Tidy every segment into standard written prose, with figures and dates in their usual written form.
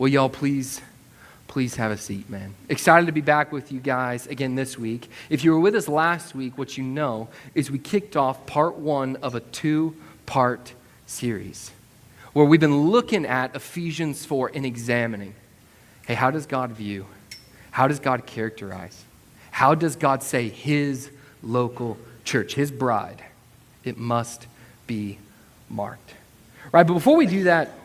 Will y'all please have a seat, man. Excited to be back with you guys again this week. If you were with us last week, what you know is we kicked off part 1 of a 2-part series where we've been looking at Ephesians 4 and examining, hey, how does God view? How does God characterize? How does God say his local church, his bride, it must be marked? Right, but before we do that,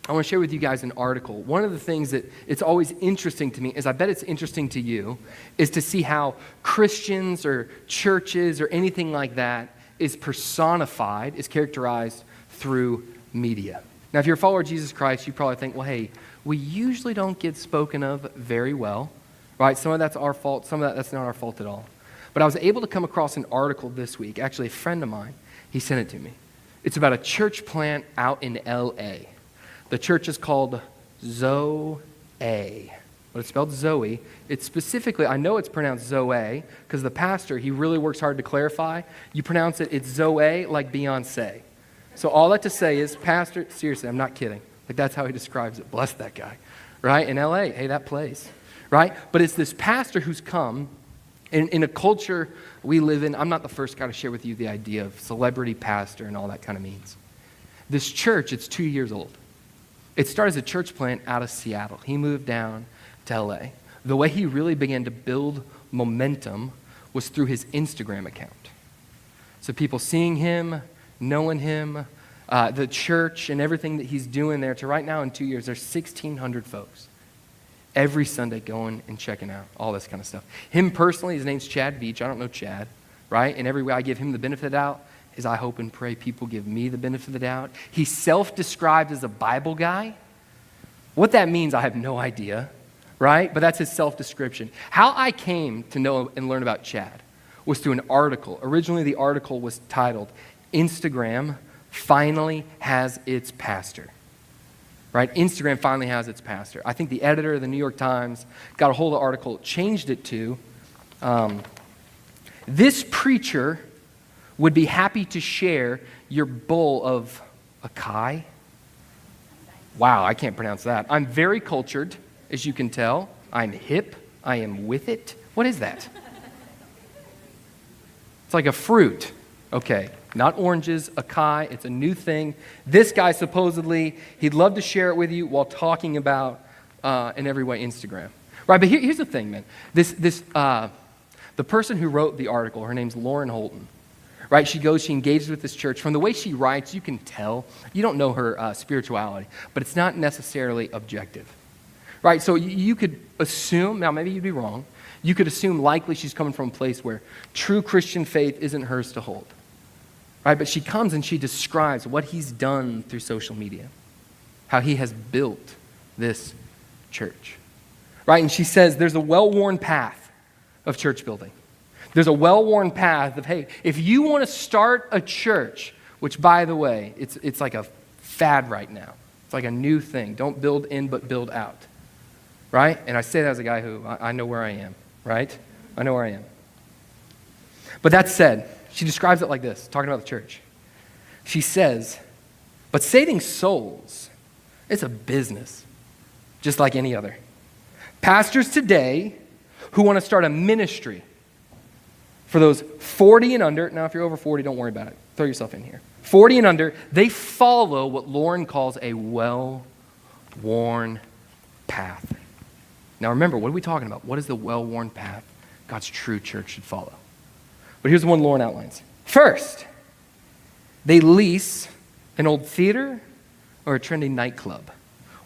I want to share with you guys an article. One of the things that it's always interesting to me, is I bet it's interesting to you, is to see how Christians or churches or anything like that is personified, is characterized through media. Now, if you're a follower of Jesus Christ, you probably think, well, hey, we usually don't get spoken of very well, right? Some of that's our fault, some of that's not our fault at all. But I was able to come across an article this week. Actually, a friend of mine, he sent it to me. It's about a church plant out in L.A. The church is called Zoe. But it's spelled Zoe. It's specifically, I know it's pronounced Zoe, because the pastor, he really works hard to clarify. You pronounce it, it's Zoe like Beyonce. So all that to say is, pastor, seriously, I'm not kidding. Like, that's how he describes it. Bless that guy. Right? In L.A., hey, that place. Right? But it's this pastor who's come, in a culture we live in. I'm not the first guy to share with you the idea of celebrity pastor and all that kind of means. This church, it's 2 years old. It started as a church plant out of Seattle. He moved down to L.A. The way he really began to build momentum was through his Instagram account. So people seeing him, knowing him, the church and everything that he's doing there, to right now in 2 years, there's 1,600 folks every Sunday going and checking out all this kind of stuff. Him personally, his name's Chad Beach. I don't know Chad, right? And every way I give him the benefit of the doubt is I hope and pray people give me the benefit of the doubt. He's self-described as a Bible guy. What that means, I have no idea, right? But that's his self-description. How I came to know and learn about Chad was through an article. Originally, the article was titled, Instagram Finally Has Its Pastor. Right? Instagram finally has its pastor. I think the editor of the New York Times got a hold of the article, changed it to, this preacher would be happy to share your bowl of acai. Wow, I can't pronounce that. I'm very cultured, as you can tell. I'm hip. I am with it. What is that? It's like a fruit. Okay, not oranges, acai. It's a new thing. This guy supposedly, he'd love to share it with you while talking about, in every way, Instagram. Right, but here's the thing, man. The person who wrote the article, her name's Lauren Holton. Right, she engages with this church. From the way she writes, you can tell. You don't know her spirituality, but it's not necessarily objective. Right, so you could assume, now maybe you'd be wrong, you could assume likely she's coming from a place where true Christian faith isn't hers to hold. Right, but she comes and she describes what he's done through social media, how he has built this church. Right, and she says there's a well-worn path of church building. There's a well-worn path of, hey, if you want to start a church, which, by the way, it's like a fad right now. It's like a new thing. Don't build in, but build out. Right? And I say that as a guy who, I know where I am, right? I know where I am. But that said, she describes it like this, talking about the church. She says, but saving souls, it's a business, just like any other. Pastors today who want to start a ministry for those 40 and under, now if you're over 40, don't worry about it. Throw yourself in here. 40 and under, they follow what Lauren calls a well-worn path. Now remember, what are we talking about? What is the well-worn path God's true church should follow? But here's the one Lauren outlines. First, they lease an old theater or a trendy nightclub.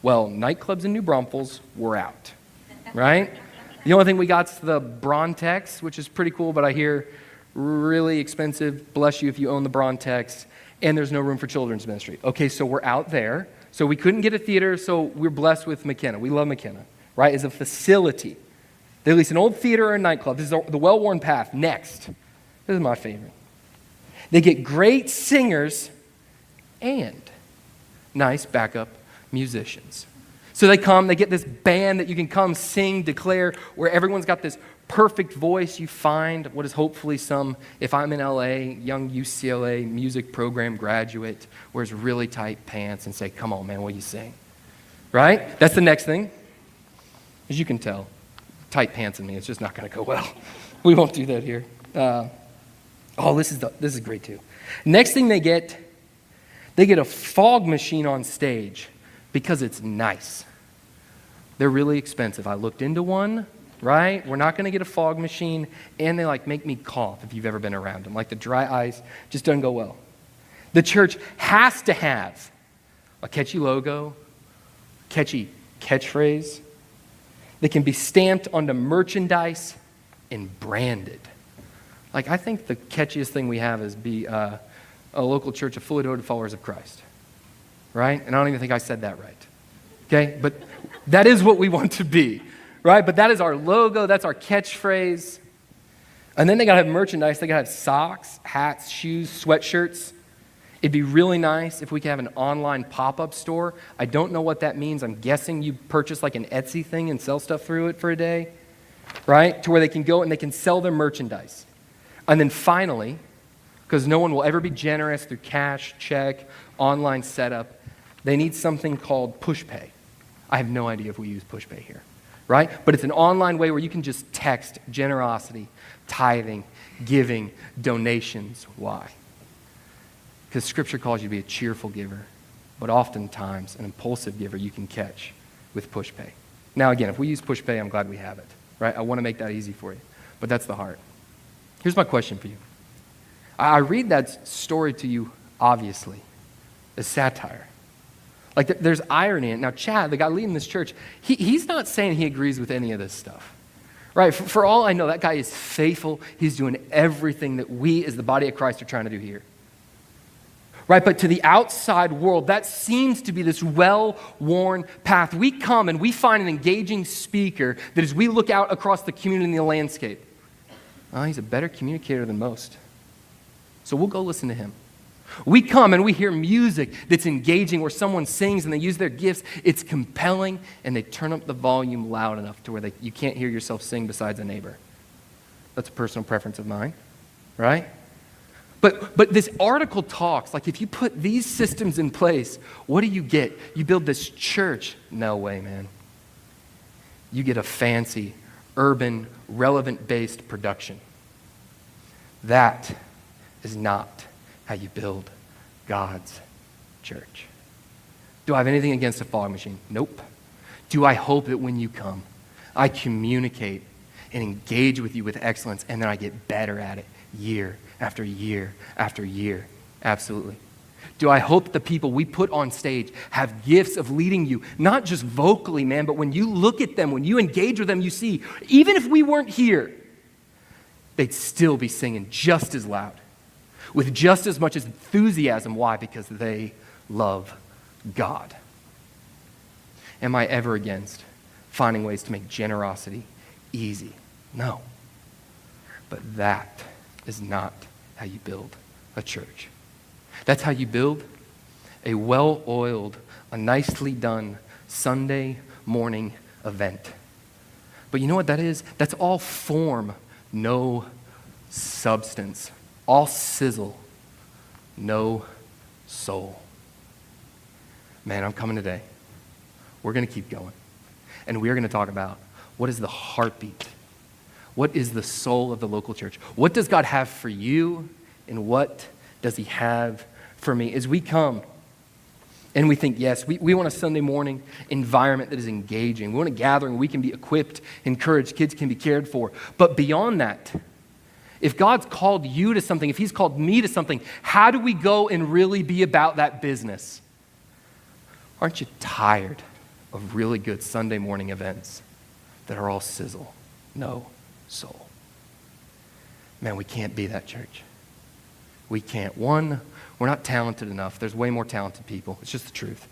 Well, nightclubs in New Braunfels, we're out, right? The only thing we got is the Brontex, which is pretty cool, but I hear really expensive. Bless you if you own the Brontex. And there's no room for children's ministry. Okay, so we're out there. So we couldn't get a theater, so we're blessed with McKenna. We love McKenna, right? As a facility. They lease an old theater or a nightclub. This is the well-worn path. Next. This is my favorite. They get great singers and nice backup musicians. So they come, they get this band that you can come sing, declare, where everyone's got this perfect voice. You find what is hopefully some, if I'm in LA, young UCLA music program graduate, wears really tight pants and say, come on, man, what do you sing? right? That's the next thing. As you can tell, tight pants in me, it's just not going to go well. We won't do that here. This is great too. Next thing they get a fog machine on stage because it's nice. They're really expensive. I looked into one, right? We're not going to get a fog machine, and they make me cough if you've ever been around them. Like the dry ice just doesn't go well. The church has to have a catchy logo, catchy catchphrase. They can be stamped onto merchandise and branded. I think the catchiest thing we have is be a local church of fully devoted followers of Christ, right? And I don't even think I said that right, okay? But that is what we want to be, right? But that is our logo, that's our catchphrase. And then they got to have merchandise. They got to have socks, hats, shoes, sweatshirts. It'd be really nice if we could have an online pop-up store. I don't know what that means. I'm guessing you purchase an Etsy thing and sell stuff through it for a day, right? To where they can go and they can sell their merchandise. And then finally, because no one will ever be generous through cash, check, online setup, they need something called PushPay. I have no idea if we use PushPay here, right? But it's an online way where you can just text generosity, tithing, giving, donations. Why? Because Scripture calls you to be a cheerful giver, but oftentimes an impulsive giver you can catch with PushPay. Now again, if we use PushPay, I'm glad we have it, right? I want to make that easy for you, but that's the heart. Here's my question for you. I read that story to you, obviously, as satire. There's irony in it. Now Chad, the guy leading this church, he's not saying he agrees with any of this stuff, right? For all I know, that guy is faithful. He's doing everything that we as the body of Christ are trying to do here. Right, but to the outside world, that seems to be this well-worn path. We come and we find an engaging speaker that as we look out across the community and the landscape, he's a better communicator than most. So we'll go listen to him. We come and we hear music that's engaging where someone sings and they use their gifts. It's compelling and they turn up the volume loud enough to where you can't hear yourself sing besides a neighbor. That's a personal preference of mine, right? But this article talks, if you put these systems in place, what do you get? You build this church. No way, man. You get a fancy, urban, relevant-based production. That is not how you build God's church. Do I have anything against a fog machine? Nope. Do I hope that when you come, I communicate and engage with you with excellence, and then I get better at it year after year after year? Absolutely. Do I hope the people we put on stage have gifts of leading you, not just vocally, man, but when you look at them, when you engage with them, you see, even if we weren't here, they'd still be singing just as loud, with just as much enthusiasm. Why? Because they love God. Am I ever against finding ways to make generosity easy? No. But that is not how you build a church. That's how you build a well-oiled, a nicely done Sunday morning event. But you know what that is? That's all form, no substance. All sizzle, no soul. Man, I'm coming today. We're going to keep going. And we are going to talk about what is the heartbeat. What is the soul of the local church? What does God have for you? And what does he have for me? As we come and we think, yes, we want a Sunday morning environment that is engaging. We want a gathering where we can be equipped, encouraged, kids can be cared for. But beyond that, if God's called you to something, if he's called me to something, how do we go and really be about that business? Aren't you tired of really good Sunday morning events that are all sizzle, no soul? Man, we can't be that church. We can't. One, we're not talented enough. There's way more talented people. It's just the truth.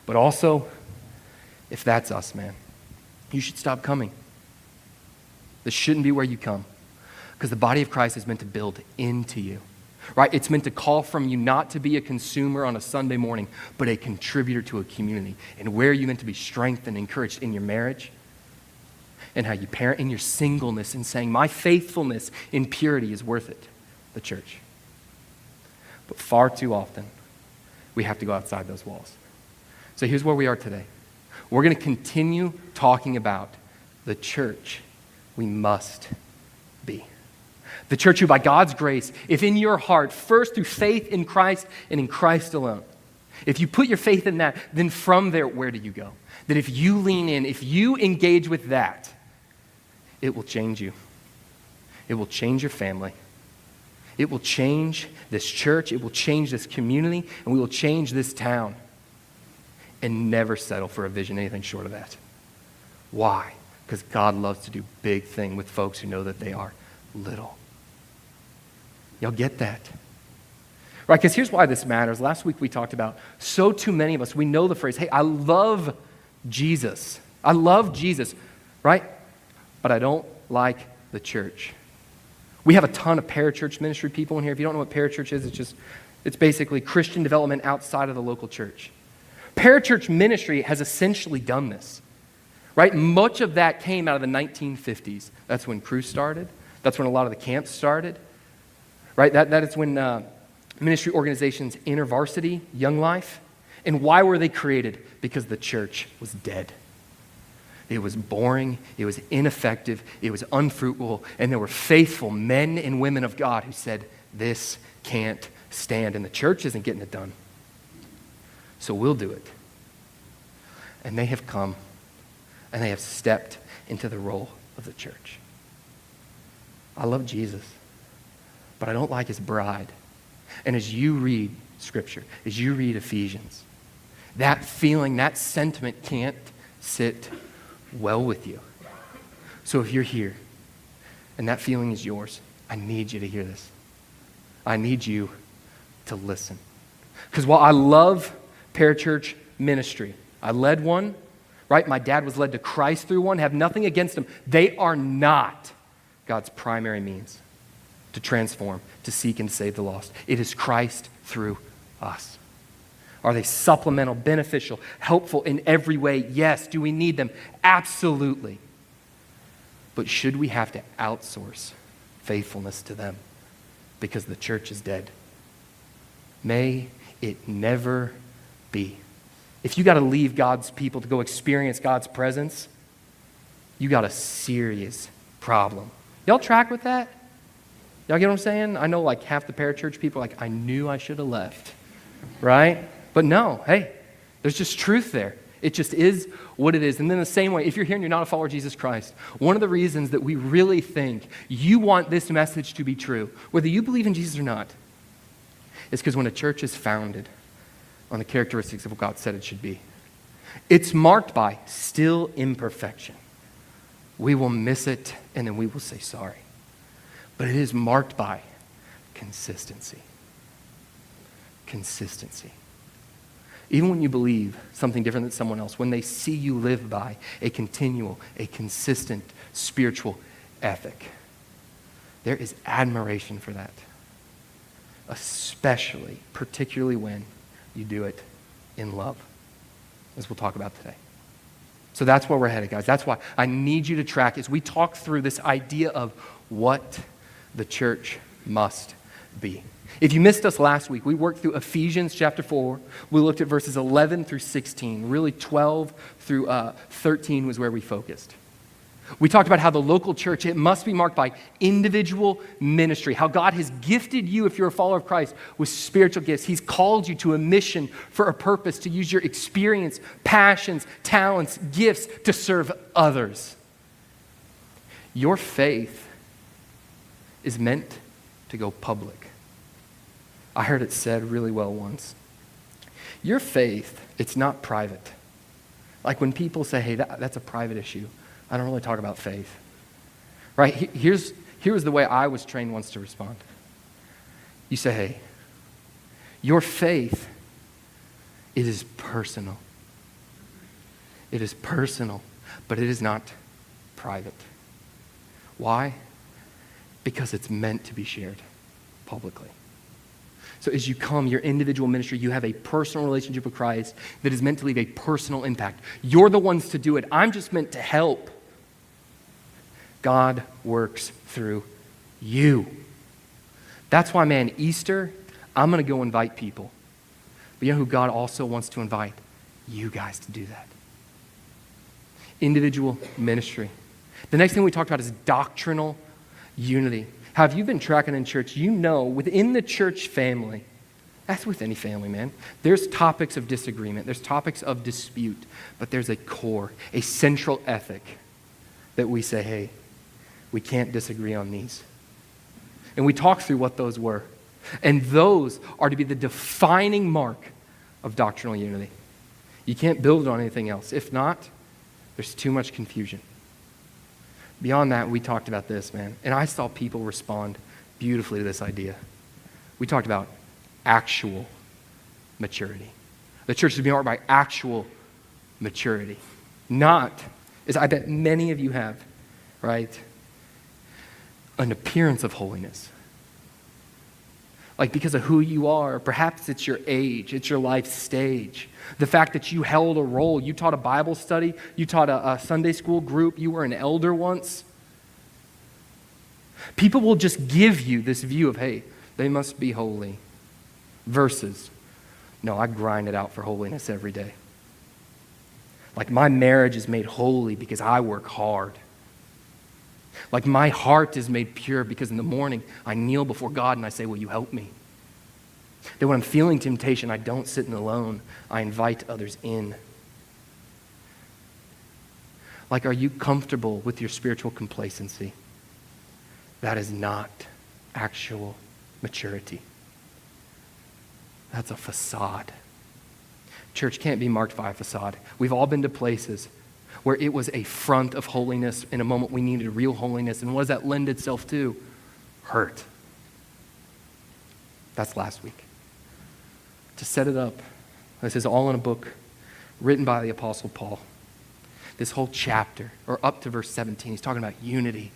But also, if that's us, man, you should stop coming. This shouldn't be where you come. Because the body of Christ is meant to build into you, right? It's meant to call from you not to be a consumer on a Sunday morning, but a contributor to a community. And where are you meant to be strengthened, encouraged in your marriage, and how you parent, in your singleness, and saying, my faithfulness in purity is worth it, the church. But far too often, we have to go outside those walls. So here's where we are today. We're going to continue talking about the church we must be. The church who, by God's grace, if in your heart, first through faith in Christ and in Christ alone, if you put your faith in that, then from there, where do you go? That if you lean in, if you engage with that, it will change you. It will change your family. It will change this church. It will change this community. And we will change this town. And never settle for a vision anything short of that. Why? Because God loves to do big things with folks who know that they are little. Y'all get that? Right, because here's why this matters. Last week we talked about, so too many of us, we know the phrase, hey, I love Jesus. I love Jesus, right? But I don't like the church. We have a ton of parachurch ministry people in here. If you don't know what parachurch is, it's basically Christian development outside of the local church. Parachurch ministry has essentially done this, right? Much of that came out of the 1950s. That's when Cruise started. That's when a lot of the camps started, right? That is when ministry organizations enter varsity, Young Life. And why were they created? Because the church was dead. It was boring, it was ineffective, it was unfruitful, and there were faithful men and women of God who said, this can't stand, and the church isn't getting it done. So we'll do it. And they have come, and they have stepped into the role of the church. I love Jesus, but I don't like his bride. And as you read Scripture, as you read Ephesians, that feeling, that sentiment can't sit well with you. So if you're here and that feeling is yours, I need you to hear this. I need you to listen. Because while I love parachurch ministry, I led one, right? My dad was led to Christ through one, have nothing against them. They are not God's primary means to transform, to seek and save the lost. It is Christ through us. Are they supplemental, beneficial, helpful in every way? Yes. Do we need them? Absolutely. But should we have to outsource faithfulness to them because the church is dead? May it never be. If you got to leave God's people to go experience God's presence, you got a serious problem. Y'all track with that? Y'all get what I'm saying? I know like half the parachurch people are like, I knew I should have left, right? But no, hey, there's just truth there. It just is what it is. And then the same way, if you're here and you're not a follower of Jesus Christ, one of the reasons that we really think you want this message to be true, whether you believe in Jesus or not, is because when a church is founded on the characteristics of what God said it should be, it's marked by still imperfection. We will miss it and then we will say sorry. But it is marked by consistency. Consistency. Even when you believe something different than someone else, when they see you live by a continual, a consistent spiritual ethic, there is admiration for that. Especially, particularly when you do it in love, as we'll talk about today. So that's where we're headed, guys. That's why I need you to track as we talk through this idea of what the church must be. If you missed us last week, we worked through Ephesians chapter 4. We looked at verses 11 through 16. Really 12 through 13 was where we focused. We talked about how the local church, it must be marked by individual ministry, how God has gifted you, if you're a follower of Christ, with spiritual gifts. He's called you to a mission for a purpose, to use your experience, passions, talents, gifts to serve others. Your faith is meant to go public. I heard it said really well once. Your faith, it's not private. Like when people say, hey, that's a private issue. I don't really talk about faith. Right? Here's the way I was trained once to respond. You say, hey, your faith, it is personal. It is personal, but it is not private. Why? Because it's meant to be shared publicly. So as you come, your individual ministry, you have a personal relationship with Christ that is meant to leave a personal impact. You're the ones to do it. I'm just meant to help. God works through you. That's why, man, Easter, I'm going to go invite people. But you know who God also wants to invite? you guys to do that. Individual ministry. The next thing we talked about is doctrinal unity. How if you've been tracking in church, you know within the church family, that's with any family, man, there's topics of disagreement, there's topics of dispute, but there's a core, a central ethic that we say, hey, we can't disagree on these. And we talk through what those were. And those are to be the defining mark of doctrinal unity. You can't build it on anything else. If not, there's too much confusion. Beyond that, we talked about this, man. And I saw people respond beautifully to this idea. We talked about actual maturity. The church is to be marked by actual maturity. Not, as I bet many of you have, right, an appearance of holiness. Like because of who you are, perhaps it's your age, it's your life stage. The fact that you held a role, you taught a Bible study, you taught a Sunday school group, you were an elder once. People will just give you this view of, hey, they must be holy, versus, no, I grind it out for holiness every day. Like my marriage is made holy because I work hard. Like my heart is made pure because in the morning I kneel before God and I say, will you help me? That when I'm feeling temptation, I don't sit in alone. I invite others in. Like, are you comfortable with your spiritual complacency? That is not actual maturity. That's a facade. Church can't be marked by a facade. We've all been to places where it was a front of holiness in a moment we needed real holiness. And what does that lend itself to? Hurt. That's last week. To set it up, this is all in a book written by the Apostle Paul. This whole chapter, or up to verse 17, he's talking about unity.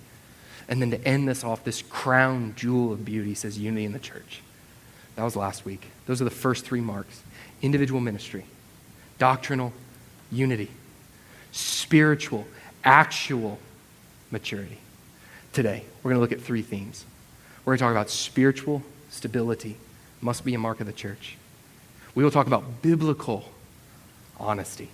And then to end this off, this crown jewel of beauty says unity in the church. That was last week. Those are the first three marks. Individual ministry, doctrinal unity, spiritual, actual maturity. Today, we're going to look at three themes. We're going to talk about spiritual stability, must be a mark of the church. We will talk about biblical honesty,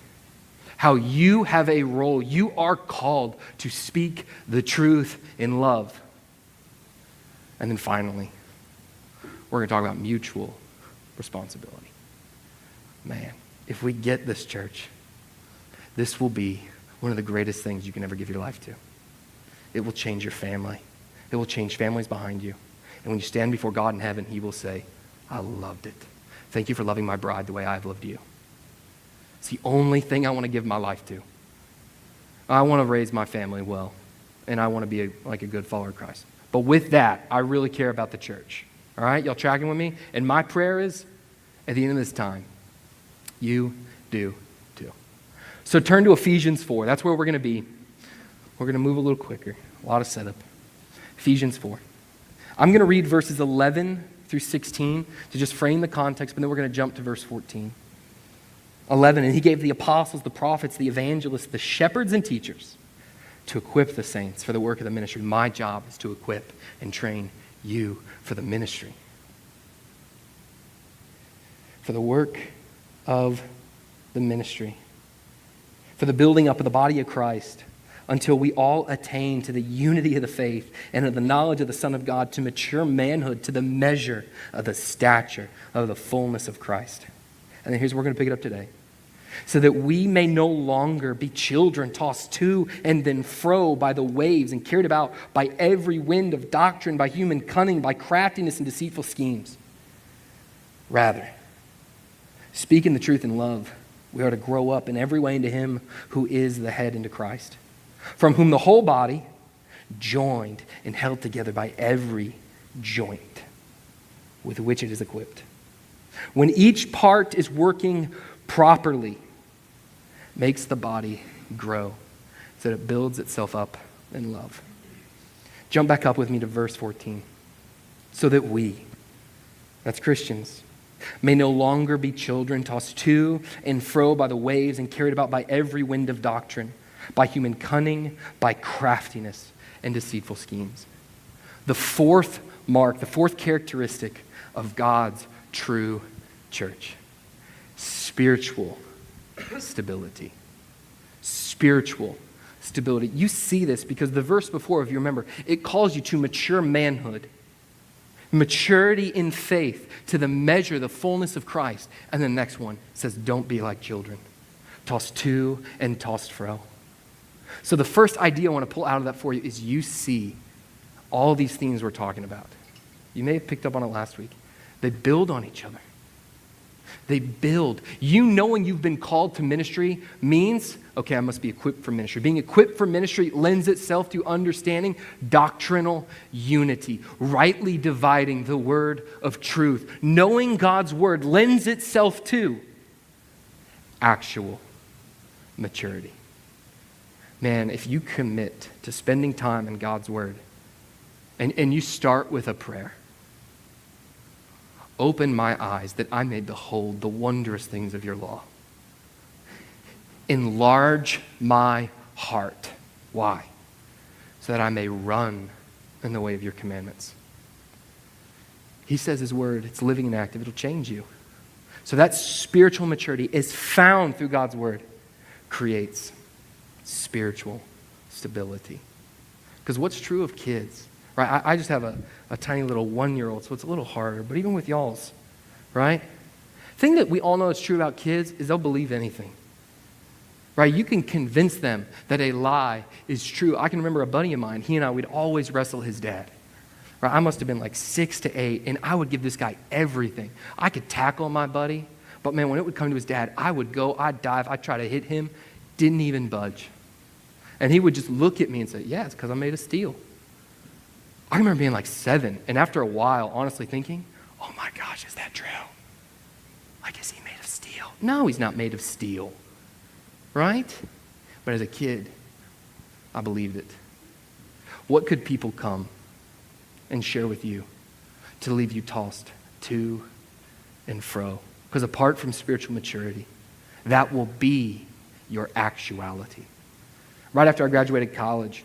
how you have a role. You are called to speak the truth in love. And then finally, we're going to talk about mutual responsibility. Man, if we get this, church, this will be one of the greatest things you can ever give your life to. It will change your family. It will change families behind you. And when you stand before God in heaven, he will say, I loved it. Thank you for loving my bride the way I've loved you. It's the only thing I want to give my life to. I want to raise my family well, and I want to be like a good follower of Christ. But with that, I really care about the church. All right? Y'all tracking with me? And my prayer is, at the end of this time, you do too. So turn to Ephesians 4. That's where we're going to be. We're going to move a little quicker. A lot of setup. Ephesians 4. I'm going to read verses 11 through 16 to just frame the context, but then we're going to jump to verse 14. 11, and he gave the apostles, the prophets, the evangelists, the shepherds and teachers to equip the saints for the work of the ministry. My job is to equip and train you for the ministry. For the work of the ministry. For the building up of the body of Christ, until we all attain to the unity of the faith and of the knowledge of the Son of God, to mature manhood, to the measure of the stature of the fullness of Christ. And then here's where we're going to pick it up today. So that we may no longer be children tossed to and then fro by the waves and carried about by every wind of doctrine, by human cunning, by craftiness and deceitful schemes. Rather, speaking the truth in love, we are to grow up in every way into him who is the head, into Christ, from whom the whole body, joined and held together by every joint with which it is equipped, when each part is working properly, makes the body grow so that it builds itself up in love. Jump back up with me to verse 14. So that we, that's Christians, may no longer be children tossed to and fro by the waves and carried about by every wind of doctrine, by human cunning, by craftiness and deceitful schemes. The fourth mark, the fourth characteristic of God's true church: spiritual stability. Spiritual stability. You see this because the verse before, if you remember, it calls you to mature manhood. Maturity in faith to the measure, the fullness of Christ. And the next one says, don't be like children, tossed to and tossed fro. So the first idea I want to pull out of that for you is you see all these things we're talking about. You may have picked up on it last week. They build on each other. They build. You knowing you've been called to ministry means, okay, I must be equipped for ministry. Being equipped for ministry lends itself to understanding doctrinal unity, rightly dividing the word of truth. Knowing God's word lends itself to actual maturity. Man, if you commit to spending time in God's word and you start with a prayer, open my eyes that I may behold the wondrous things of your law. Enlarge my heart. Why? So that I may run in the way of your commandments. He says his word, it's living and active, it'll change you. So that spiritual maturity is found through God's word, creates spiritual stability. Because what's true of kids, right? I just have a tiny little 1-year-old, so it's a little harder, but even with y'all's, right? The thing that we all know is true about kids is they'll believe anything, right? You can convince them that a lie is true. I can remember a buddy of mine, he and I would always wrestle his dad. Right? I must have been like 6 to 8, and I would give this guy everything. I could tackle my buddy, but man, when it would come to his dad, I would go, I'd dive, I'd try to hit him, didn't even budge. And he would just look at me and say, yeah, it's because I'm made of steel. I remember being like 7, and after a while, honestly thinking, oh my gosh, is that true? Like, is he made of steel? No, he's not made of steel, right? But as a kid, I believed it. What could people come and share with you to leave you tossed to and fro? Because apart from spiritual maturity, that will be your actuality. Right after I graduated college,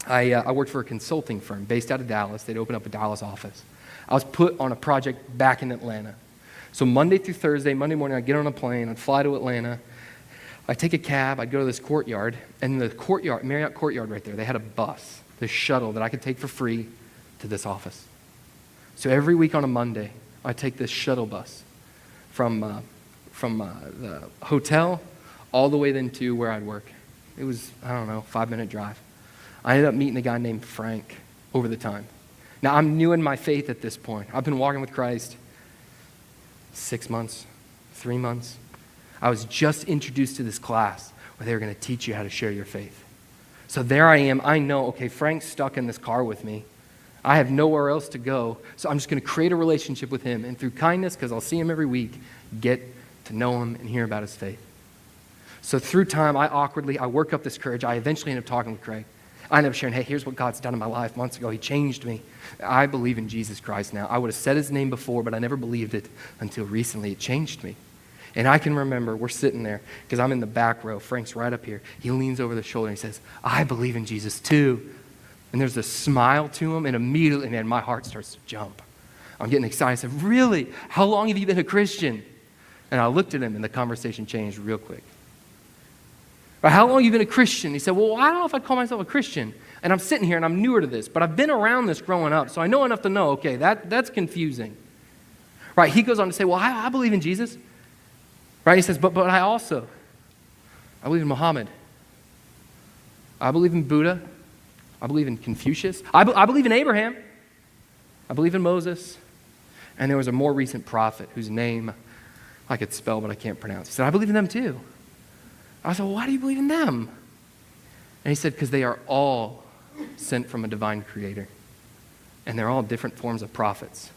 I worked for a consulting firm based out of Dallas. They'd open up a Dallas office. I was put on a project back in Atlanta. So Monday through Thursday, Monday morning, I'd get on a plane, I'd fly to Atlanta, I'd take a cab, I'd go to this courtyard, and the courtyard, Marriott courtyard right there, they had a bus, this shuttle that I could take for free to this office. So every week on a Monday, I'd take this shuttle bus from the hotel all the way then to where I'd work. It was, I don't know, 5-minute drive. I ended up meeting a guy named Frank over the time. Now, I'm new in my faith at this point. I've been walking with Christ 6 months, 3 months. I was just introduced to this class where they were going to teach you how to share your faith. So there I am. I know, okay, Frank's stuck in this car with me. I have nowhere else to go, so I'm just going to create a relationship with him. And through kindness, because I'll see him every week, get to know him and hear about his faith. So through time, I work up this courage. I eventually end up talking with Craig. I end up sharing, hey, here's what God's done in my life. Months ago, he changed me. I believe in Jesus Christ now. I would have said his name before, but I never believed it until recently. It changed me. And I can remember, we're sitting there, because I'm in the back row. Frank's right up here. He leans over the shoulder and he says, I believe in Jesus too. And there's a smile to him, and immediately, man, my heart starts to jump. I'm getting excited. I said, really? How long have you been a Christian? And I looked at him, and the conversation changed real quick. How long have you been a Christian? He said, well, I don't know if I'd call myself a Christian. And I'm sitting here, and I'm newer to this, but I've been around this growing up, so I know enough to know, okay, that's confusing. Right, he goes on to say, well, I believe in Jesus. Right, he says, but I believe in Muhammad. I believe in Buddha. I believe in Confucius. I believe in Abraham. I believe in Moses. And there was a more recent prophet whose name I could spell, but I can't pronounce. He said, I believe in them too. I said, well, why do you believe in them? And he said, because they are all sent from a divine creator. And they're all different forms of prophets.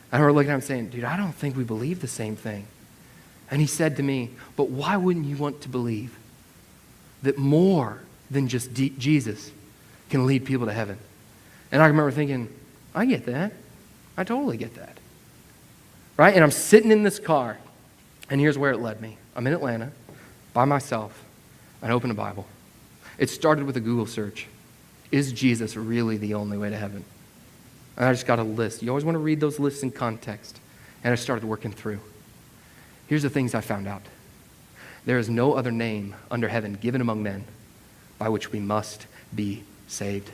And I remember looking at him saying, dude, I don't think we believe the same thing. And he said to me, but why wouldn't you want to believe that more than just Jesus can lead people to heaven? And I remember thinking, I get that. I totally get that. Right? And I'm sitting in this car, and here's where it led me. I'm in Atlanta by myself. I open a Bible. It started with a Google search. Is Jesus really the only way to heaven? And I just got a list. You always want to read those lists in context. And I started working through. Here's the things I found out. There is no other name under heaven given among men by which we must be saved.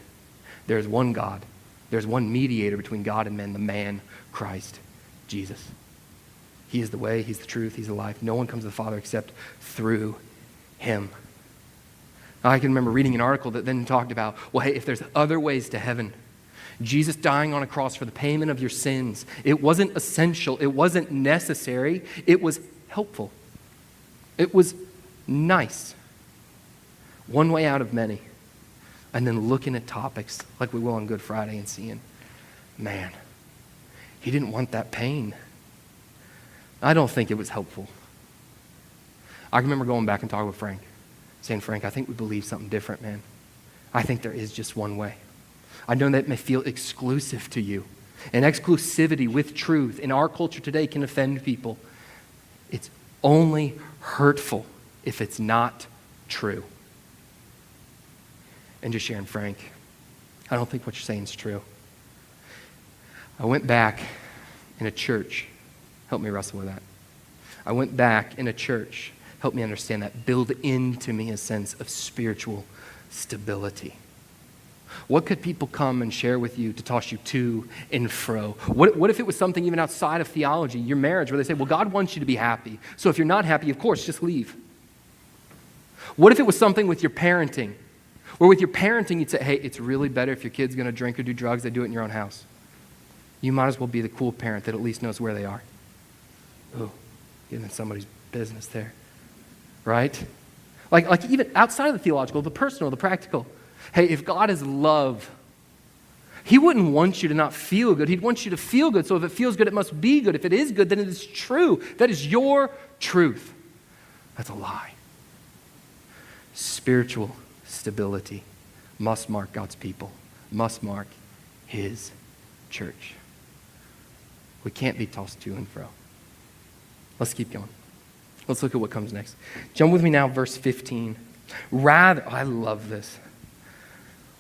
There is one God. There's one mediator between God and men, the man, Christ Jesus. He is the way, he's the truth, he's the life. No one comes to the Father except through him. Now, I can remember reading an article that then talked about, well, hey, if there's other ways to heaven, Jesus dying on a cross for the payment of your sins, it wasn't essential, it wasn't necessary, it was helpful. It was nice. One way out of many. And then looking at topics like we will on Good Friday and seeing, man, he didn't want that pain. I don't think it was helpful. I remember going back and talking with Frank, saying, Frank, I think we believe something different, man. I think there is just one way. I know that may feel exclusive to you. And exclusivity with truth in our culture today can offend people. It's only hurtful if it's not true. And just sharing, Frank, I don't think what you're saying is true. I went back in a church. Help me wrestle with that. I went back in a church. Help me understand that. Build into me a sense of spiritual stability. What could people come and share with you to toss you to and fro? What if it was something even outside of theology, your marriage, where they say, well, God wants you to be happy. So if you're not happy, of course, just leave. What if it was something with your parenting? Where with your parenting, you'd say, hey, it's really better if your kid's going to drink or do drugs, they do it in your own house. You might as well be the cool parent that at least knows where they are. Ooh, getting in somebody's business there. Right? Like even outside of the theological, the personal, the practical. Hey, if God is love, he wouldn't want you to not feel good. He'd want you to feel good. So if it feels good, it must be good. If it is good, then it is true. That is your truth. That's a lie. Spiritual stability must mark God's people, must mark his church. We can't be tossed to and fro. Let's keep going. Let's look at what comes next. Jump with me now, verse 15. Rather, I love this.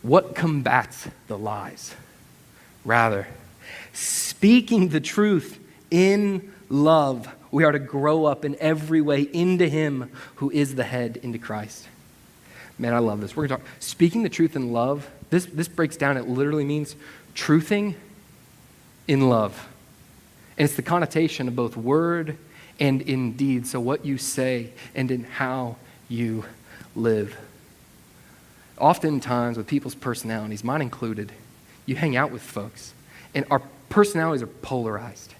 What combats the lies? Rather, speaking the truth in love, we are to grow up in every way into him who is the head, into Christ. Man, I love this. We're going to talk, speaking the truth in love, this breaks down, it literally means truthing in love. And it's the connotation of both word and in deed. So what you say and in how you live. Oftentimes with people's personalities, mine included, you hang out with folks and our personalities are polarized.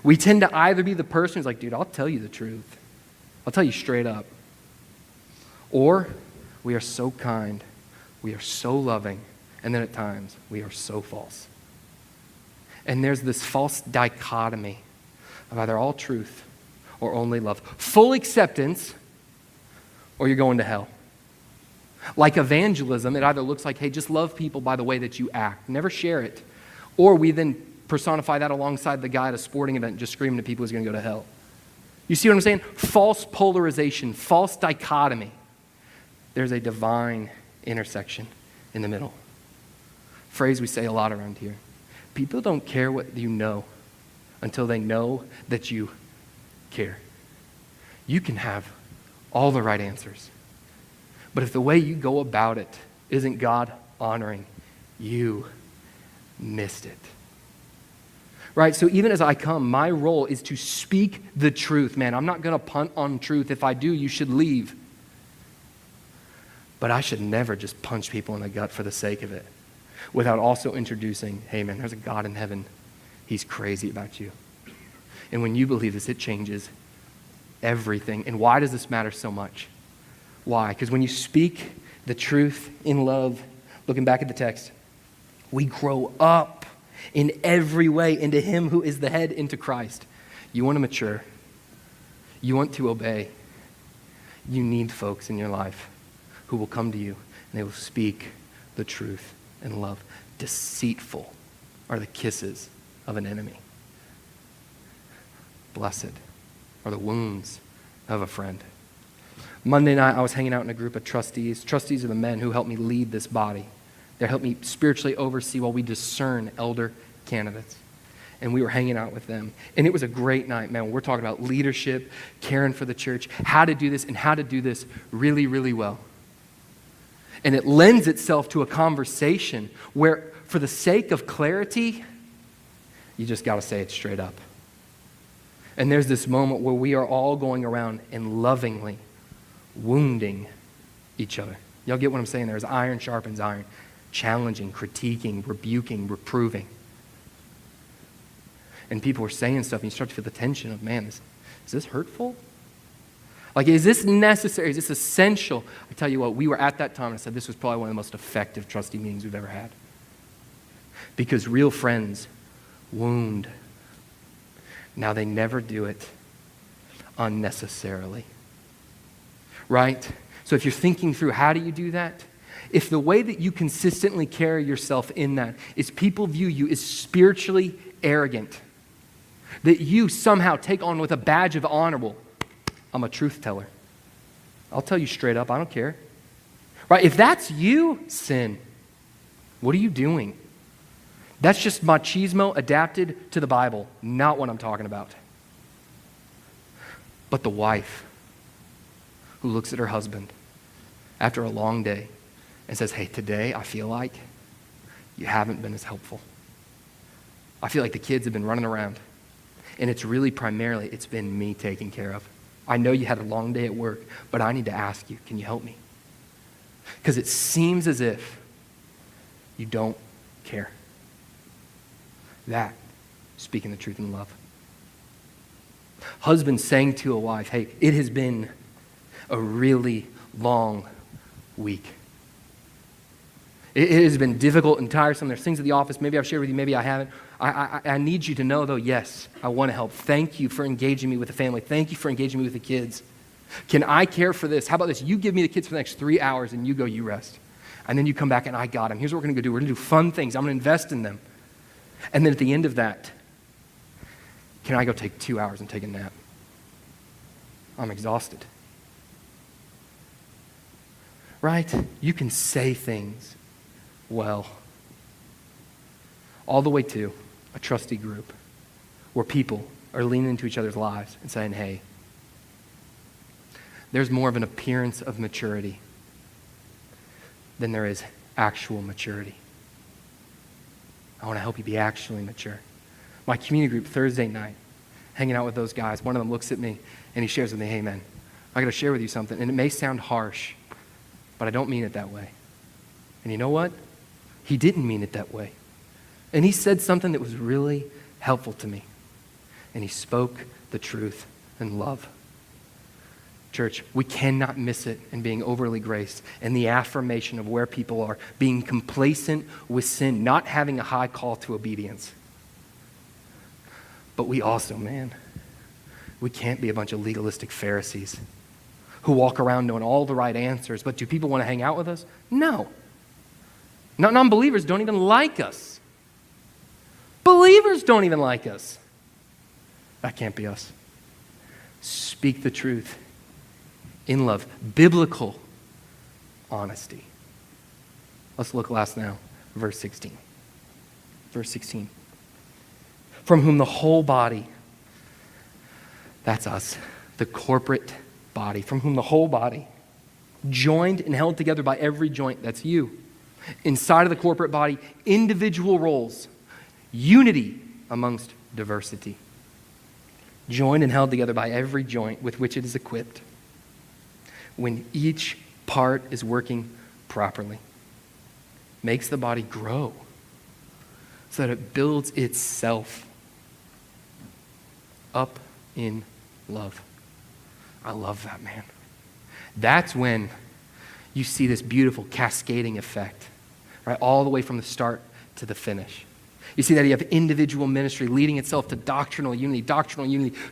We tend to either be the person who's like, dude, I'll tell you the truth. I'll tell you straight up. Or we are so kind, we are so loving, and then at times we are so false. And there's this false dichotomy of either all truth or only love. Full acceptance or you're going to hell. Like evangelism, it either looks like, hey, just love people by the way that you act. Never share it. Or we then personify that alongside the guy at a sporting event just screaming at people who's going to go to hell. You see what I'm saying? False polarization, false dichotomy. There's a divine intersection in the middle. Phrase we say a lot around here. People don't care what you know until they know that you care. You can have all the right answers. But if the way you go about it isn't God honoring, you missed it. Right? So even as I come, my role is to speak the truth. Man, I'm not going to punt on truth. If I do, you should leave. But I should never just punch people in the gut for the sake of it without also introducing, hey man, there's a God in heaven. He's crazy about you. And when you believe this, it changes everything. And why does this matter so much? Why? Because when you speak the truth in love, looking back at the text, we grow up in every way into him who is the head, into Christ. You want to mature. You want to obey. You need folks in your life who will come to you and they will speak the truth in love. Deceitful are the kisses of an enemy. Blessed are the wounds of a friend. Monday night, I was hanging out in a group of trustees. Trustees are the men who help me lead this body. They help me spiritually oversee while we discern elder candidates. and we were hanging out with them. And it was a great night, man. We're talking about leadership, caring for the church, how to do this, and how to do this really, really well. And it lends itself to a conversation where, for the sake of clarity, you just got to say it straight up. And there's this moment where we are all going around and lovingly wounding each other. Y'all get what I'm saying? There's iron sharpens iron, challenging, critiquing, rebuking, reproving. And people are saying stuff, and you start to feel the tension of, man, is this hurtful? Like, is this necessary? Is this essential? I tell you what, we were at that time, and I said this was probably one of the most effective trustee meetings we've ever had. Because real friends wound. Now, they never do it unnecessarily. Right? So if you're thinking through how do you do that, if the way that you consistently carry yourself in that is people view you as spiritually arrogant, that you somehow take on with a badge of honor, well, I'm a truth teller. I'll tell you straight up, I don't care. Right? If that's you, sin. What are you doing? That's just machismo adapted to the Bible, not what I'm talking about. But the wife who looks at her husband after a long day and says, hey, today I feel like you haven't been as helpful. I feel like the kids have been running around. And it's really primarily, it's been me taking care of. I know you had a long day at work, but I need to ask you, can you help me? Because it seems as if you don't care. That, speaking the truth in love. Husband saying to a wife, hey, it has been a really long week. It has been difficult and tiresome. There's things at the office, maybe I've shared with you, maybe I haven't. I need you to know, though, yes, I want to help. Thank you for engaging me with the family. Thank you for engaging me with the kids. Can I care for this? How about this? You give me the kids for the next 3 hours and you go, you rest. And then you come back and I got them. Here's what we're going to go do. We're going to do fun things. I'm going to invest in them. And then at the end of that, can I go take 2 hours and take a nap? I'm exhausted. Right? You can say things well. All the way to a trustee group where people are leaning into each other's lives and saying, hey, there's more of an appearance of maturity than there is actual maturity. I want to help you be actually mature. My community group Thursday night, hanging out with those guys, one of them looks at me and he shares with me, hey man, I got to share with you something. And it may sound harsh, but I don't mean it that way. And you know what? He didn't mean it that way. And he said something that was really helpful to me. And he spoke the truth in love. Church, we cannot miss it in being overly graced and the affirmation of where people are, being complacent with sin, not having a high call to obedience. But we also, man, we can't be a bunch of legalistic Pharisees who walk around knowing all the right answers. But do people want to hang out with us? No. Non-believers don't even like us. Believers don't even like us. That can't be us. Speak the truth in love. Biblical honesty. Let's look last now. Verse 16. Verse 16. From whom the whole body, that's us, the corporate body, from whom the whole body, joined and held together by every joint, that's you. Inside of the corporate body, individual roles, unity amongst diversity. Joined and held together by every joint with which it is equipped. When each part is working properly, makes the body grow so that it builds itself up in love. I love that, man. That's when you see this beautiful cascading effect, right? All the way from the start to the finish. You see that you have individual ministry leading itself to doctrinal unity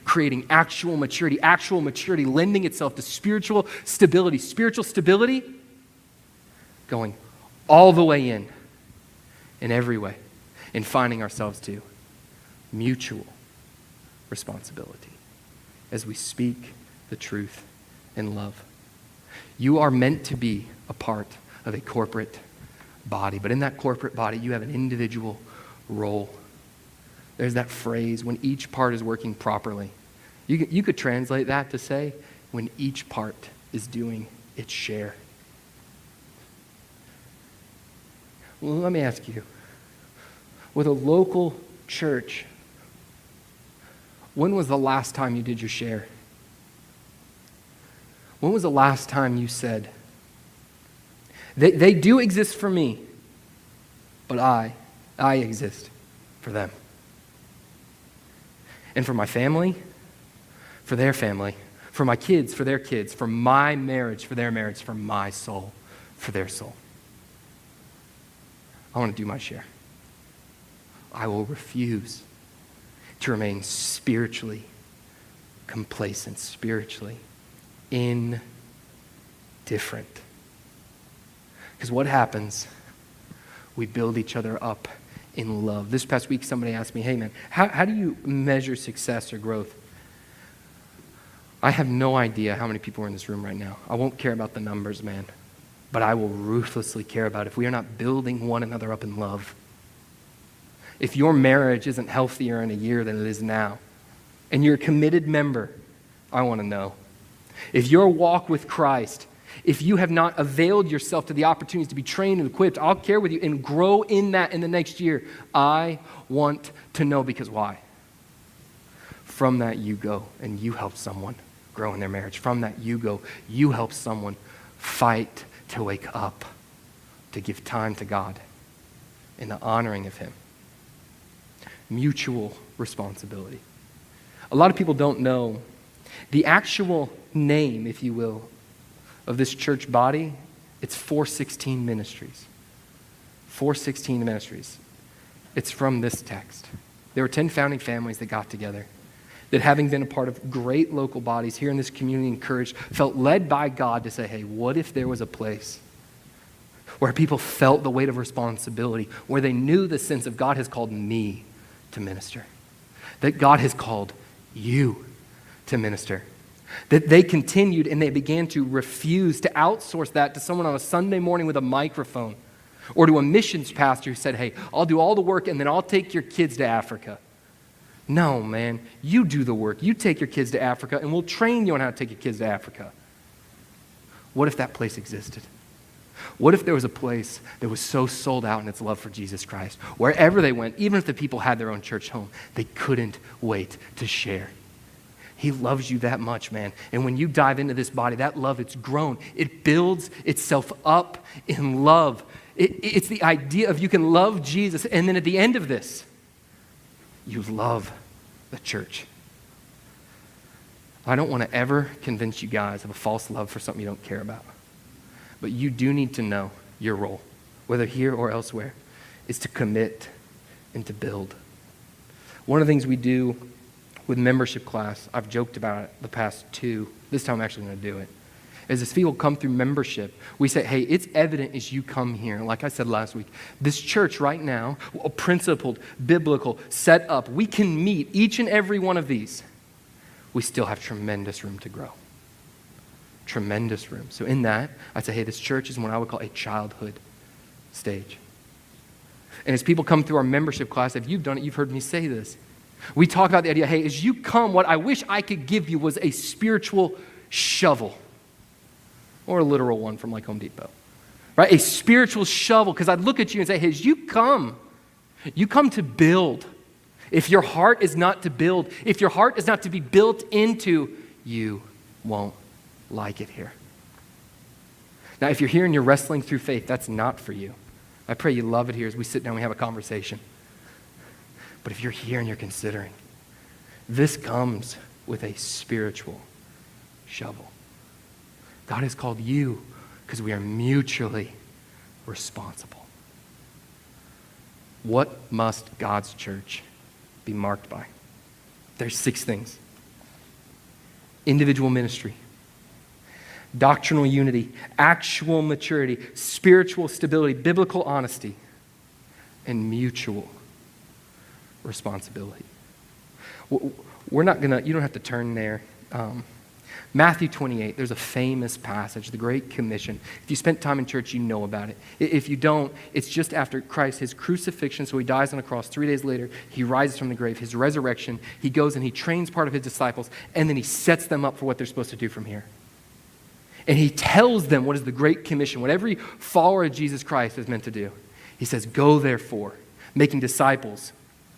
creating actual maturity lending itself to spiritual stability going all the way in every way, and finding ourselves to mutual responsibility as we speak the truth in love. You are meant to be a part of a corporate body, but in that corporate body, you have an individual role. There's that phrase, when each part is working properly. You could translate that to say, when each part is doing its share. Well, let me ask you, with a local church, when was the last time you did your share? When was the last time you said, they do exist for me, but I exist for them. And for my family, for their family, for my kids, for their kids, for my marriage, for their marriage, for my soul, for their soul. I want to do my share. I will refuse to remain spiritually complacent, spiritually indifferent. Because what happens? We build each other up in love. This past week, somebody asked me, hey man, how do you measure success or growth? I have no idea how many people are in this room right now. I won't care about the numbers, man. But I will ruthlessly care about if we are not building one another up in love. If your marriage isn't healthier in a year than it is now, and you're a committed member, I want to know. If your walk with Christ, if you have not availed yourself to the opportunities to be trained and equipped, I'll care with you and grow in that in the next year. I want to know, because why? From that you go and you help someone grow in their marriage. From that you go, you help someone fight to wake up, to give time to God in the honoring of Him. Mutual responsibility. A lot of people don't know the actual name, if you will, of this church body. It's 416 Ministries. 416 Ministries. It's from this text. There were 10 founding families that got together, that having been a part of great local bodies here in this community, encouraged, felt led by God to say, hey, what if there was a place where people felt the weight of responsibility, where they knew the sense of God has called me to minister, that God has called you to minister, that they continued and they began to refuse to outsource that to someone on a Sunday morning with a microphone, or to a missions pastor who said, hey, I'll do all the work and then I'll take your kids to Africa. No, man, you do the work. You take your kids to Africa and we'll train you on how to take your kids to Africa. What if that place existed? What if there was a place that was so sold out in its love for Jesus Christ, wherever they went, even if the people had their own church home, they couldn't wait to share? He loves you that much, man. And when you dive into this body, that love, it's grown. It builds itself up in love. It's the idea of you can love Jesus, and then at the end of this, you love the church. I don't want to ever convince you guys of a false love for something you don't care about. But you do need to know your role, whether here or elsewhere, is to commit and to build. One of the things we do with membership class, I've joked about it the past two, this time I'm actually going to do it, is as people come through membership, we say, hey, it's evident as you come here. Like I said last week, this church right now, principled, biblical, set up, we can meet each and every one of these. We still have tremendous room to grow. Tremendous room. So in that, I say, hey, this church is what I would call a childhood stage. And as people come through our membership class, if you've done it, you've heard me say this. We talk about the idea, hey, as you come, what I wish I could give you was a spiritual shovel. Or a literal one from like Home Depot. Right? A spiritual shovel. Because I'd look at you and say, hey, as you come to build. If your heart is not to build, if your heart is not to be built into, you won't like it here. Now, if you're here and you're wrestling through faith, that's not for you. I pray you love it here as we sit down and we have a conversation. But if you're here and you're considering, this comes with a spiritual shovel. God has called you because we are mutually responsible. What must God's church be marked by? There's 6 things. Individual ministry, doctrinal unity, actual maturity, spiritual stability, biblical honesty, and mutual responsibility. We're not going to, you don't have to turn there. Matthew 28, there's a famous passage, the Great Commission. If you spent time in church, you know about it. If you don't, it's just after Christ, his crucifixion, so he dies on the cross. 3 days later, he rises from the grave, his resurrection. He goes and he trains part of his disciples, and then he sets them up for what they're supposed to do from here. And he tells them what is the Great Commission, what every follower of Jesus Christ is meant to do. He says, go therefore, making disciples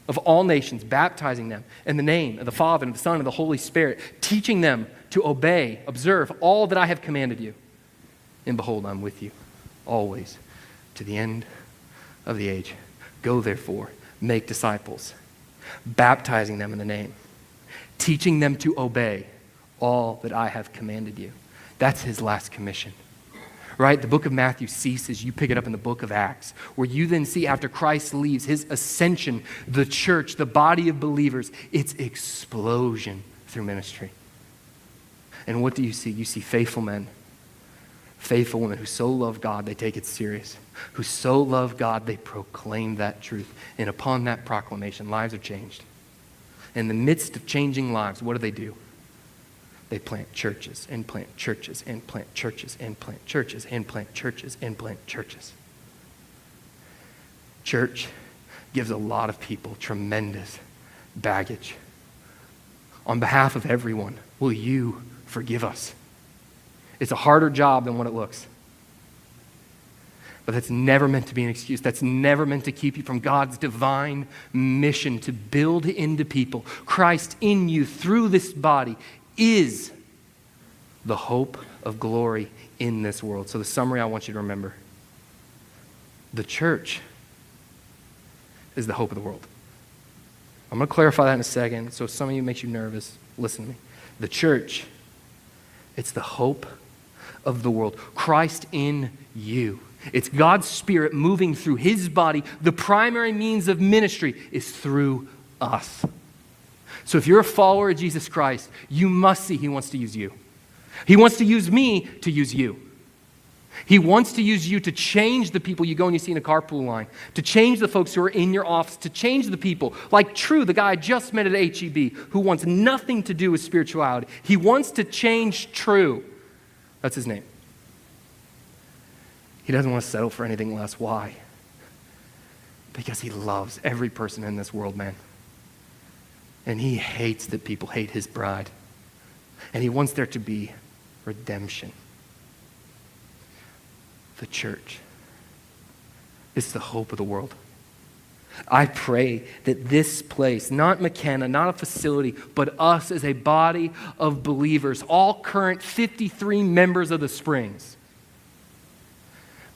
of all nations, baptizing them in the name of the Father and the Son and the Holy Spirit, teaching them to obey, observe all that I have commanded you. And behold, I'm with you always to the end of the age. Go therefore, make disciples, baptizing them in the name, teaching them to obey all that I have commanded you. That's his last commission. Right? The book of Matthew ceases. You pick it up in the book of Acts, where you then see after Christ leaves, his ascension, the church, the body of believers, its explosion through ministry. And what do you see? You see faithful men, faithful women who so love God, they take it serious. Who so love God, they proclaim that truth. And upon that proclamation, lives are changed. In the midst of changing lives, what do? They plant churches and plant churches and plant churches and plant churches and plant churches and plant churches. Church gives a lot of people tremendous baggage. On behalf of everyone, will you forgive us? It's a harder job than what it looks. But that's never meant to be an excuse. That's never meant to keep you from God's divine mission to build into people. Christ in you through this body is the hope of glory in this world. So the summary I want you to remember. The church is the hope of the world. I'm going to clarify that in a second. So if some of you makes you nervous, listen to me. The church, it's the hope of the world. Christ in you. It's God's Spirit moving through his body. The primary means of ministry is through us. So if you're a follower of Jesus Christ, you must see he wants to use you. He wants to use me to use you. He wants to use you to change the people you go and you see in a carpool line, to change the folks who are in your office, to change the people. Like True, the guy I just met at HEB, who wants nothing to do with spirituality. He wants to change True. That's his name. He doesn't want to settle for anything less. Why? Because he loves every person in this world, man. And he hates that people hate his bride. And he wants there to be redemption. The church is the hope of the world. I pray that this place, not McKenna, not a facility, but us as a body of believers, all current 53 members of the Springs,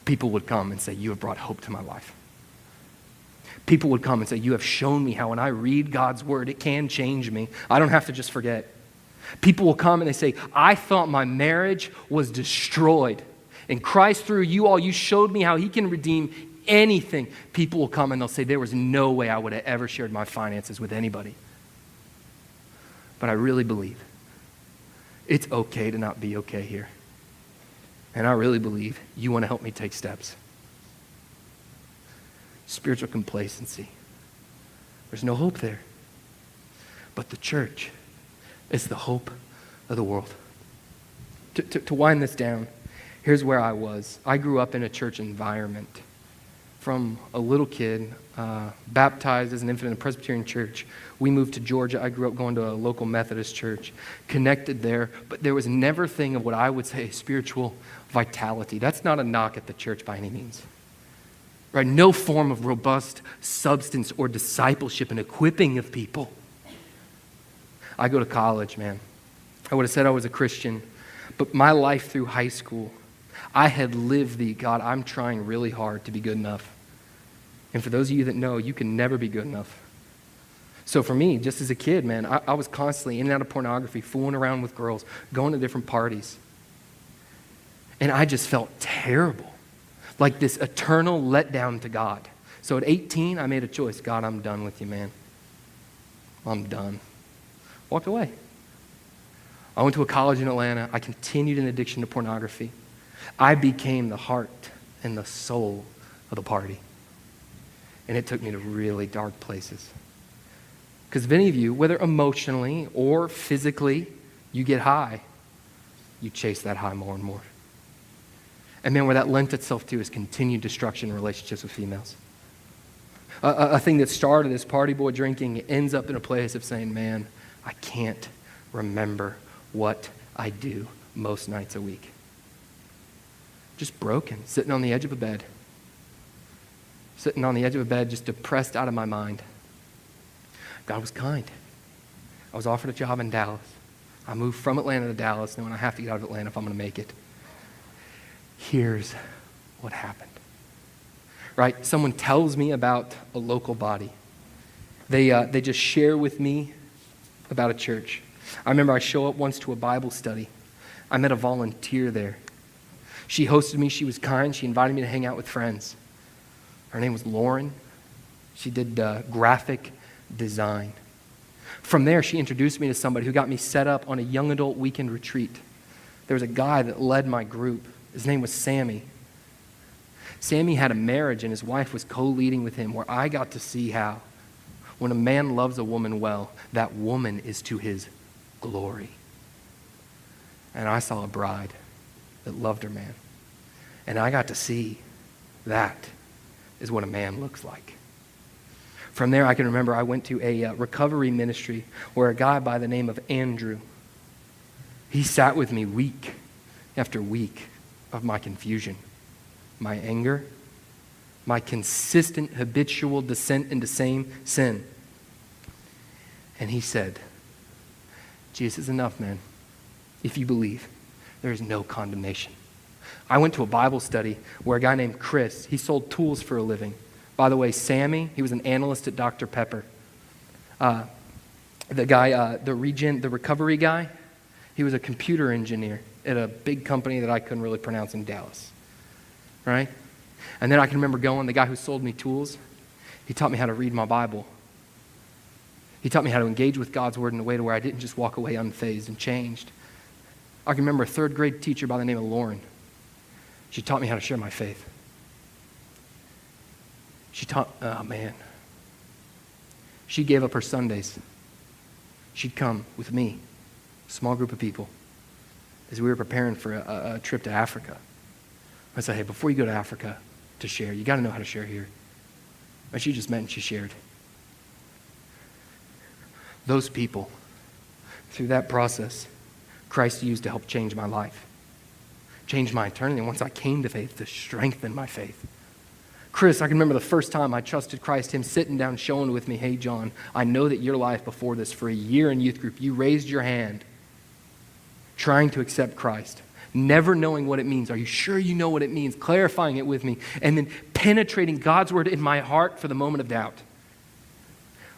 people would come and say, you have brought hope to my life. People would come and say, you have shown me how when I read God's word, it can change me. I don't have to just forget. People will come and they say, I thought my marriage was destroyed. And Christ, through you all, you showed me how he can redeem anything. People will come and they'll say, there was no way I would have ever shared my finances with anybody. But I really believe it's okay to not be okay here. And I really believe you want to help me take steps. Spiritual complacency. There's no hope there. But the church is the hope of the world. To wind this down, here's where I was. I grew up in a church environment. From a little kid, baptized as an infant in a Presbyterian church. We moved to Georgia. I grew up going to a local Methodist church, connected there, but there was never a thing of what I would say spiritual vitality. That's not a knock at the church by any means. Right? No form of robust substance or discipleship and equipping of people. I go to college, man. I would have said I was a Christian, but my life through high school, I had lived God, I'm trying really hard to be good enough. And for those of you that know, you can never be good enough. So for me, just as a kid, man, I was constantly in and out of pornography, fooling around with girls, going to different parties. And I just felt terrible, like this eternal letdown to God. So at 18, I made a choice. God, I'm done with you, man. I'm done. Walked away. I went to a college in Atlanta. I continued an addiction to pornography. I became the heart and the soul of the party. And it took me to really dark places. Because if any of you, whether emotionally or physically, you get high, you chase that high more and more. And man, where that lent itself to is continued destruction in relationships with females. A thing that started as party boy drinking ends up in a place of saying, man, I can't remember what I do most nights a week. Just broken, sitting on the edge of a bed. Sitting on the edge of a bed, just depressed out of my mind. God was kind. I was offered a job in Dallas. I moved from Atlanta to Dallas, knowing I have to get out of Atlanta if I'm going to make it. Here's what happened. Right? Someone tells me about a local body. They just share with me about a church. I remember I show up once to a Bible study. I met a volunteer there. She hosted me. She was kind. She invited me to hang out with friends. Her name was Lauren. She did graphic design. From there, she introduced me to somebody who got me set up on a young adult weekend retreat. There was a guy that led my group. His name was Sammy. Sammy had a marriage, and his wife was co-leading with him, where I got to see how, when a man loves a woman well, that woman is to his glory. And I saw a bride that loved her man. And I got to see that is what a man looks like. From there, I can remember I went to a recovery ministry where a guy by the name of Andrew, he sat with me week after week of my confusion, my anger, my consistent habitual descent into same sin. And he said, Jesus is enough, man. If you believe, there is no condemnation. I went to a Bible study where a guy named Chris, he sold tools for a living. By the way, Sammy, he was an analyst at Dr. Pepper. The guy, the recovery guy, he was a computer engineer at a big company that I couldn't really pronounce in Dallas, right? And then I can remember going, the guy who sold me tools, he taught me how to read my Bible. He taught me how to engage with God's word in a way to where I didn't just walk away unfazed and changed. I can remember a third grade teacher by the name of Lauren. She taught me how to share my faith. She gave up her Sundays. She'd come with me, a small group of people, as we were preparing for a trip to Africa. I said, hey, before you go to Africa to share, you got to know how to share here. And she just met and she shared. Those people, through that process, Christ used to help change my life, change my eternity. And once I came to faith, to strengthen my faith. Chris, I can remember the first time I trusted Christ, him sitting down showing with me, hey, John, I know that your life before this, for a year in youth group, you raised your hand trying to accept Christ, never knowing what it means. Are you sure you know what it means? Clarifying it with me, and then penetrating God's word in my heart for the moment of doubt.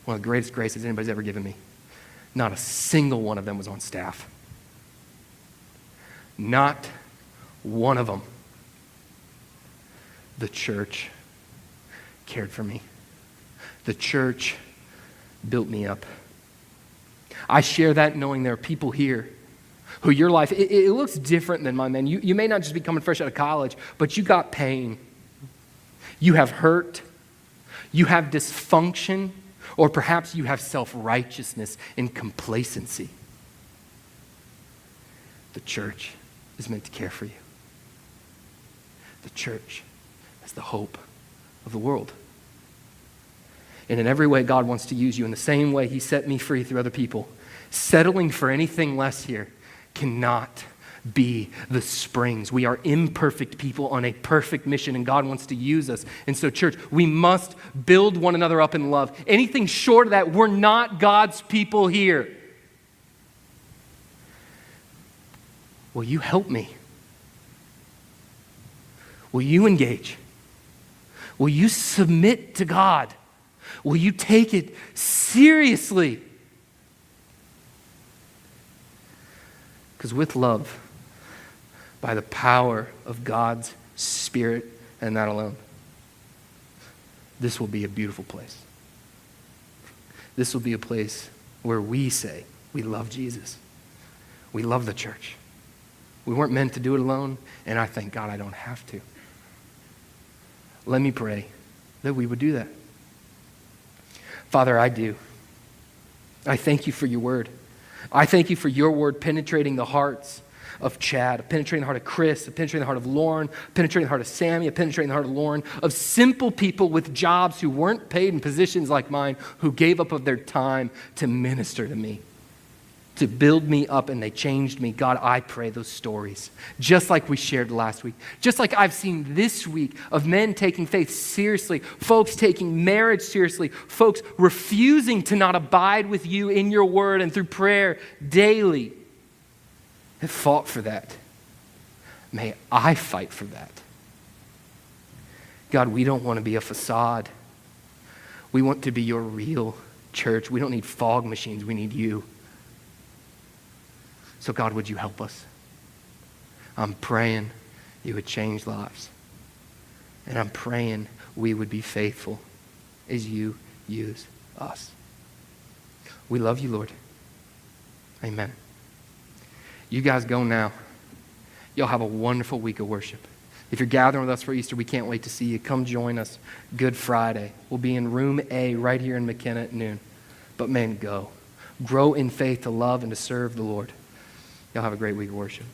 One of the greatest graces anybody's ever given me. Not a single one of them was on staff. Not one of them. The church cared for me. The church built me up. I share that knowing there are people here who your life, it looks different than mine, man. You may not just be coming fresh out of college, but you got pain. You have hurt. You have dysfunction, or perhaps you have self-righteousness and complacency. The church is meant to care for you. The church is the hope of the world. And in every way, God wants to use you in the same way he set me free through other people. Settling for anything less here cannot be the springs. We are imperfect people on a perfect mission, and God wants to use us. And so, church, we must build one another up in love. Anything short of that, we're not God's people here. Will you help me? Will you engage? Will you submit to God? Will you take it seriously? Because with love, by the power of God's Spirit and that alone, this will be a beautiful place. This will be a place where we say we love Jesus. We love the church. We weren't meant to do it alone, and I thank God I don't have to. Let me pray that we would do that. Father, I do. I thank you for your word. I thank you for your word penetrating the hearts of Chad, penetrating the heart of Chris, penetrating the heart of Lauren, penetrating the heart of Sammy, penetrating the heart of Lauren, of simple people with jobs who weren't paid in positions like mine, who gave up of their time to minister to me, to build me up, and they changed me. God, I pray those stories, just like we shared last week, just like I've seen this week of men taking faith seriously, folks taking marriage seriously, folks refusing to not abide with you in your word and through prayer daily, have fought for that. May I fight for that. God, we don't want to be a facade. We want to be your real church. We don't need fog machines. We need you. So God, would you help us? I'm praying you would change lives. And I'm praying we would be faithful as you use us. We love you, Lord. Amen. You guys go now. Y'all have a wonderful week of worship. If you're gathering with us for Easter, we can't wait to see you. Come join us Good Friday. We'll be in room A right here in McKenna at noon. But man, go. Grow in faith to love and to serve the Lord. Y'all have a great week of worship.